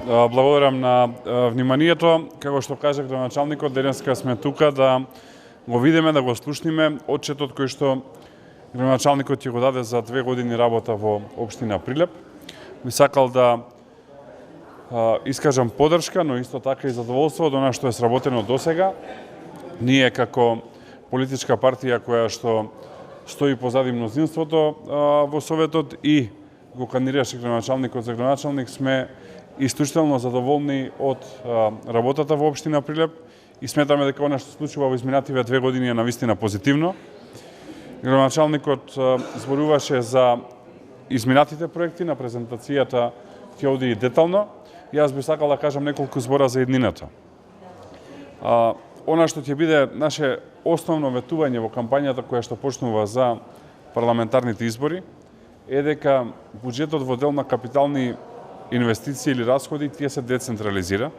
Благодарам на вниманието. Како што кажа градоначалникот, денеска сме тука да го видиме, да го слушниме отчетот кој што градоначалникот ќе го даде за 2 години работа во општина Прилеп. Би сакал да искажам поддршка, но исто така и задоволство од она што е сработено досега. Ние како политичка партија која што стои позади мнозинството во Советот и го кандидираше градоначалникот за градоначалник, сме исклучително задоволни од работата во општина Прилеп и сметаме дека она што се случува во изминативе 2 години е навистина позитивно. Градоначалникот зборуваше за изминатите проекти, на презентацијата ќе оди и детално. Јас би сакал да кажам неколку збора за иднината. Она што ќе биде наше основно ветување во кампањата која што почнува за парламентарните избори е дека буџетот во дел на капитални инвестиции или расходи тие се децентрализира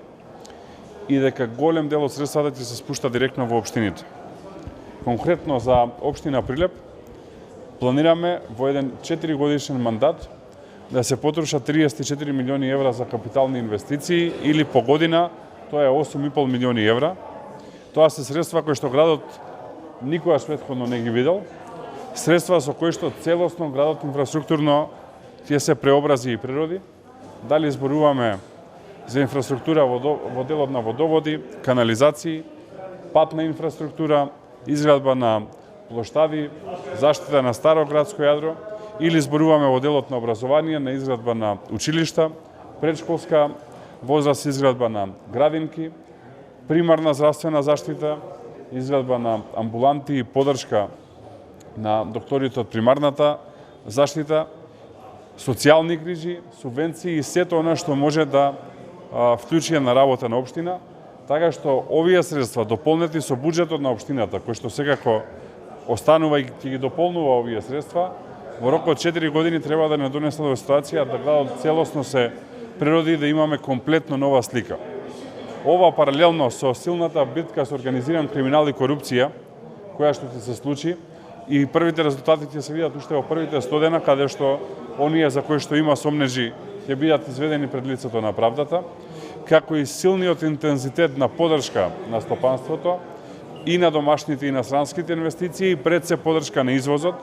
и дека голем дел од средствата ќе се спушта директно во општините. Конкретно за општина Прилеп планираме во еден 4 годишен мандат да се потрошат 34 милиони евра за капитални инвестиции или по година тоа е 8,5 милиони евра. Тоа се средства кои што градот никогаш претходно не ги видел. Средства со кои што целосно градот инфраструктурно ќе се преобрази и природи. Дали зборуваме за инфраструктура во делот на водоводи, канализации, патна инфраструктура, изградба на плоштади, заштита на старо градско јадро, или зборуваме во делот на образование, на изградба на училишта, предшколска возраст, изградба на градинки, примарна здравствена заштита, изградба на амбуланти и поддршка на докторите од примарната заштита, социјални грижи, субвенции и сето она што може да вклучи на работа на општина, така што овие средства дополнети со буџетот на општината, кој што секако останува и ќе ги дополнува овие средства, во рок од 4 години треба да не донесе до ситуација да градот целосно се природи да имаме комплетно нова слика. Ова паралелно со силната битка со организиран криминал и корупција, која што ќе се случи, и првите резултати ќе се видат уште во првите 100 дена, каде што оние за кои што има сомнежи ќе бидат изведени пред лицето на правдата, како и силниот интензитет на поддршка на стопанството и на домашните и иностранските инвестиции, пред се поддршка на извозот,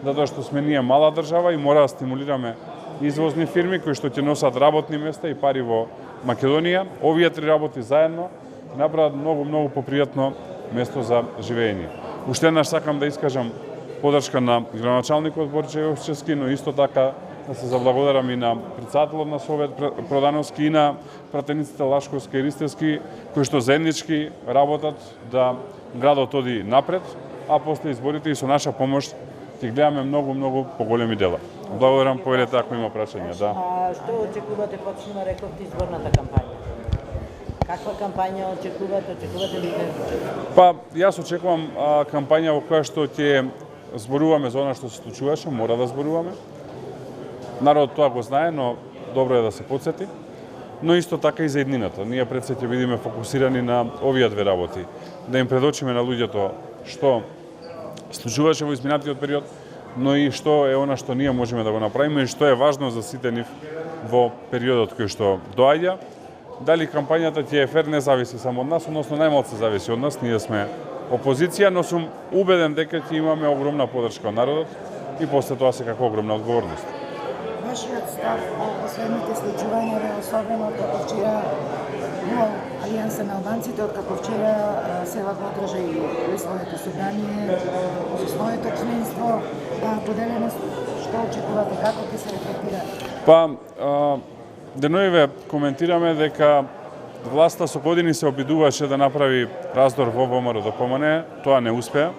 затоа што сме ние мала држава и мора да стимулираме извозни фирми кои што ќе носат работни места и пари во Македонија. Овие три работи заедно направат многу попријатно место за живење. Уште еднаш сакам да искажам поддршка на градоначалникот Борче Јовчевски, но исто така да се заблагодарам и на председателот на Совет Продановски и на пратениците Лашковски и Ристевски, кои што заеднички работат да градот оди напред, а после изборите и со наша помош ќе гледаме многу поголеми дела. Благодарам, повелете ако има прашања. Да. Што очекувате, почнува рековте изборната кампања? Каква кампања очекувате? Очекувате ли Па, јас очекувам кампања во која што ќе зборуваме за она што се случуваше, мора да зборуваме. Народот тоа го знае, но добро е да се потсети. Но исто така и за иднината. Ние пред се ќе бидеме фокусирани на овие две работи. Да им предочиме на луѓето што случуваше во изминатиот период, но и што е она што ние можеме да го направиме и што е важно за сите нив во периодот кој што доаѓа. Дали кампањата ќе е фер не зависи само од нас, односно најмалку зависи од нас, ние сме опозиција, но сум убеден дека ќе имаме огромна поддршка од народот и после тоа секако огромна одговорност. Вашиот став по последните случувања, особено како вчера во Алијанса на албанците, откако вчера Села го одржа и своето собрание, со своето членство, поделеност, што очекувате, како ќе се рефлектира? Па, деноиве коментираме дека власта со години се обидуваше да направи раздор во ВМРО да помане, тоа не успеа.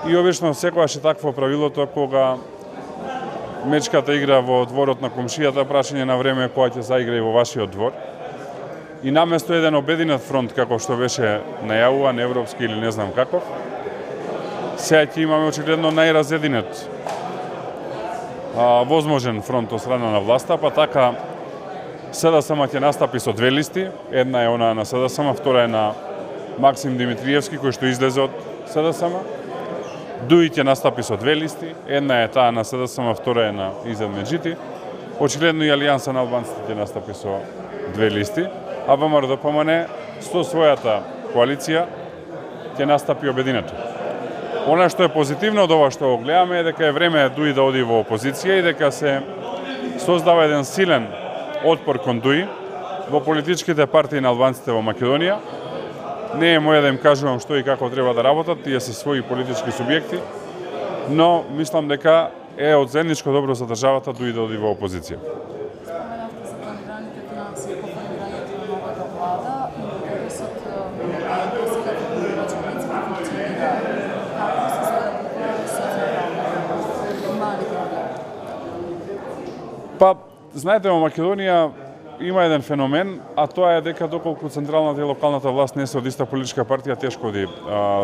И обично секогаш е такво правилото кога мечката игра во дворот на комшијата, прашање на време која ќе заигра и во вашиот двор. И наместо еден обединет фронт, како што беше најавуван, европски или не знам каков, сега ќе имаме очигледно најразединет возможен фронт од страна на власта, па така СДСМ ќе настапи со две листи. Една е она на СДСМ, втора е на Максим Димитриевски, кој што излезе од СДСМ. Дуи ќе настапи со две листи. Една е таа на СДСМ, втора е на Изет Меджити. Очигледно и Алијанса на албанците ќе настапи со 2 листи, а ВМРО-ДПМН со својата коалиција ќе настапи обединето. Она што е позитивно од ова што го гледаме е дека е време Дуи да оди во опозиција и дека се создава еден силен отпор кон Дуи во политичките партии на албанците во Македонија. Не е моја да им кажувам што и како треба да работат, тие се своји политички субјекти, но мислам дека е од заедничко добро за државата Дуи да оди во опозиција. Споменавте за планираните финансии по формирањето на новата влада и интересот до сега рачуниците функционира. Како се следува со централната? Има ли проблем? Па, знаете, во Македонија има еден феномен, а тоа е дека доколку централната и локалната власт не се од иста политичка партија, тешко оди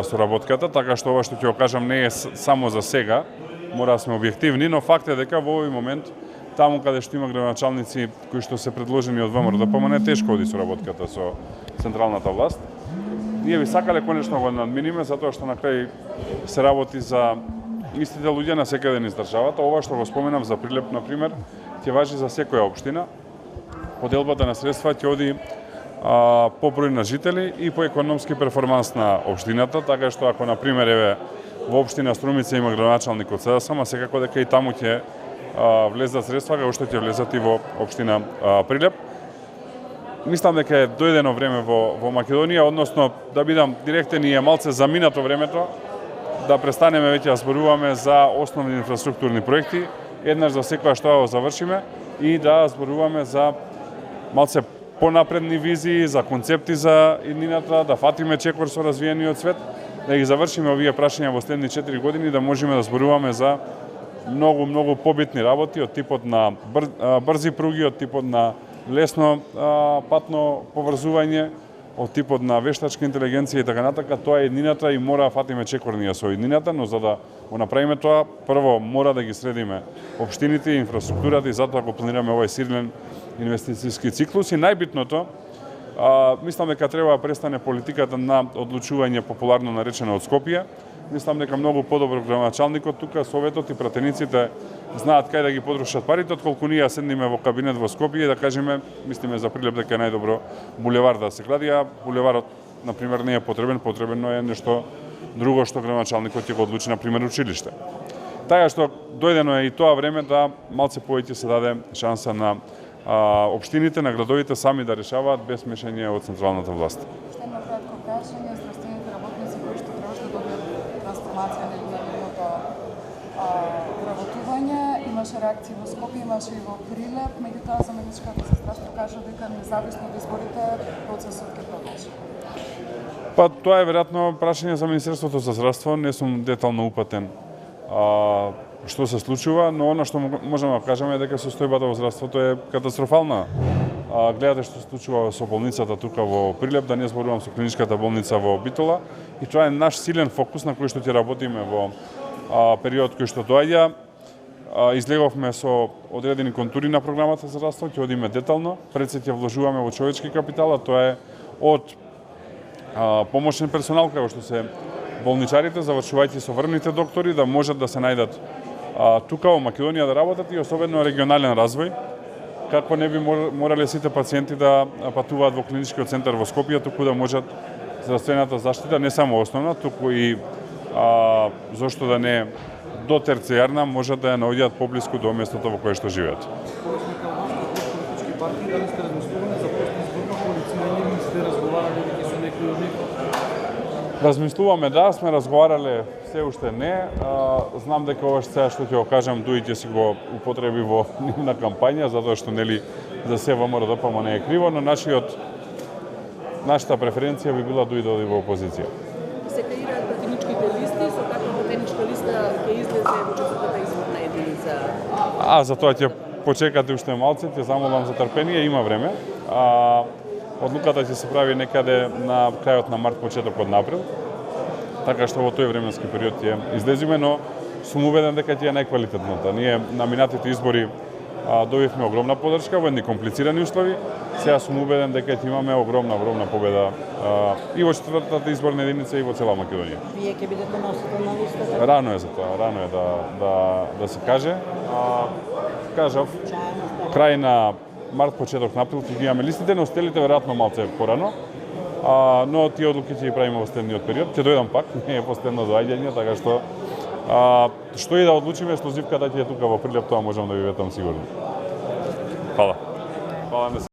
соработката, така што ова што ќе го кажам не е само за сега, мора да сме објективни, но факт е дека во овој момент таму каде што има градоначалници кои што се предложени од ВМРО-ДПМН, тешко оди соработката со централната власт. Ние би сакале конечно го надминиме, затоа што на крај се работи за истите луѓе на секаде низ државата. Ова што го споменав за Прилеп, на пример, ќе важи за секоја општина. Поделбата на средства ќе оди по број на жители и по економски перформанс на општината, така што ако на пример еве во општина Струмица има градоначалник од СДСМ, секако дека и таму ќе влезат средства како што ќе влезат и во општина Прилеп. Мислам дека е дојдено време во Македонија, односно да бидам директен и е малце заминато времето да престанеме веќе да зборуваме за основни инфраструктурни проекти, еднаш за секоја што го завршиме и да зборуваме за малце понапредни визии, за концепти за иднината, да фатиме чекор со развиениот свет, да ги завршиме овие прашања во следни 4 години, да можеме да зборуваме за многу побитни работи од типот на брзи пруги, од типот на лесно патно поврзување, од типот на вештачка интелигенција и така натака. Тоа е иднината и мора да фатиме чекор ние со иднината, но за да го направиме тоа, прво мора да ги средиме општините и инфраструктурата и затоа го планираме овој силен инвестицијски циклус и најбитното, мислам дека треба да престане политиката на одлучување популарно наречено од Скопје. Мислам дека многу подобро градоначалникот тука, советот и пратениците знаат кај да ги потрошат парите, отколку ние седниме во кабинет во Скопје и да кажеме, мислиме за Прилеп дека е најдобро булевар да се гради, а булеварот на пример не е потребно е нешто друго што градоначалникот ќе го одлучи, на пример училиште. Така што дојдено е и тоа време да малце повеќе се даде шанса на општините, на градовите сами да решаваат без мешање од централната власт. Уште едно кратко прашање, здравствените работници кои што требаш да добијат трансформација на нивното вработување, имаше реакции во Скопје, имаше и во Прилеп, меѓутоа за Медичкото за здравство кажа дека независно од изборите процесот ќе продолжи. Па тоа е веројатно прашање за Министерството за здравство, не сум детално упатен што се случува, но она што можеме да кажеме е дека состојбата во здравството е катастрофална. Гледате што се случува со болницата тука во Прилеп, да не зборувам со клиничката болница во Битола, и тоа е наш силен фокус на кој што ќе работиме во период кој што доаѓа. Излеговме со одредени контури на програмата за здравство, ќе одиме детално, пред се ќе вложуваме во човечки капитал, а тоа е од помошен персонал како што се болничарите, завршувајќи со врвните доктори, да можат да се најдат тука во Македонија да работат и особено регионален развој, како не би морале сите пациенти да патуваат во клиничкиот центар во Скопје, туку да можат здравствената заштита не само основна, туку и зошто да не до терцијарна, можат да ја наоѓаат поблиску до местото во кое што живеат. Политички партии, дали сте размислували за постизборна коалиција или сте разговарали веќе со некои од нив? Размислуваме, да, сме разговарале, се уште не. Знам дека ова сега што ќе го кажам, Дуи ќе си го употреби во нивна кампања, затоа што нели за се ВМРО-ДПМН не е криво, но нашата преференција би била Дуи да оди во опозиција. Се креираат пратеничките листи, со каква пратеничка листа ќе излезе во четвртата изборна единица? За тоа ќе почекате уште малце, ќе замолам за трпение, има време. Одлуката ќе се прави некаде на крајот на март, почетокот на април. Така што во тој временски период ќе излезиме, но сум убеден дека ќе е најквалитетната. Ние на минатите избори добивме огромна поддршка во едни комплицирани услови. Сега сум убеден дека ќе имаме огромна победа и во четвртата изборна единица и во цела Македонија. Вие ќе бидете носител на листата? Рано е за тоа, рано е да се каже. Кажав, крај на март, почеток на април ќе ги имаме листите, на остелите веројатно малце порано. Но тие одлуки ќе ги правиме во следниот период. Ќе дојдам пак, не е последно доаѓање, така што и да одлучиме, ексклузивката ќе е тука во Прилеп, тоа можам да ви ветам сигурно. Фала. Фала.